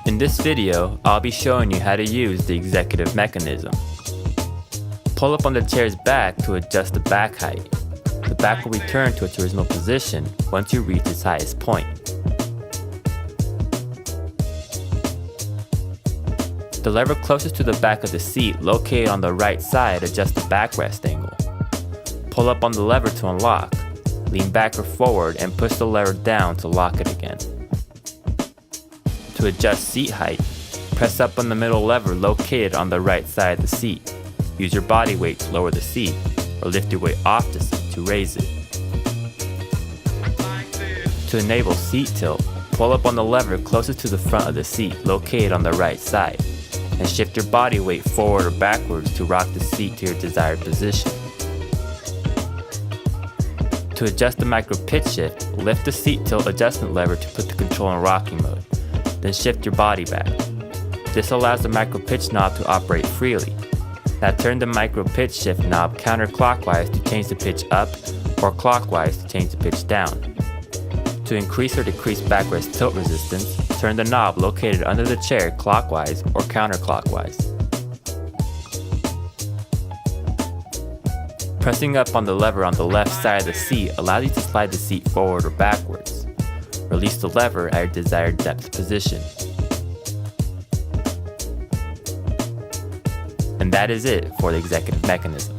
In this video, I'll be showing you how to use the executive mechanism. Pull up on the chair's back to adjust the back height. The back will return to its original position once you reach its highest point. The lever closest to the back of the seat, located on the right side, adjusts the backrest angle. Pull up on the lever to unlock. Lean back or forward and push the lever down to lock it again. To adjust seat height, press up on the middle lever located on the right side of the seat. Use your body weight to lower the seat, or lift your weight off the seat to raise it. To enable seat tilt, pull up on the lever closest to the front of the seat located on the right side, and shift your body weight forward or backwards to rock the seat to your desired position. To adjust the micro pitch shift, lift the seat tilt adjustment lever to put the control in rocking mode, then shift your body back. This allows the micro pitch knob to operate freely. Now turn the micro pitch shift knob counterclockwise to change the pitch up, or clockwise to change the pitch down. To increase or decrease backrest tilt resistance, turn the knob located under the chair clockwise or counterclockwise. Pressing up on the lever on the left side of the seat allows you to slide the seat forward or backwards. Release the lever at your desired depth position. And that is it for the executive mechanism.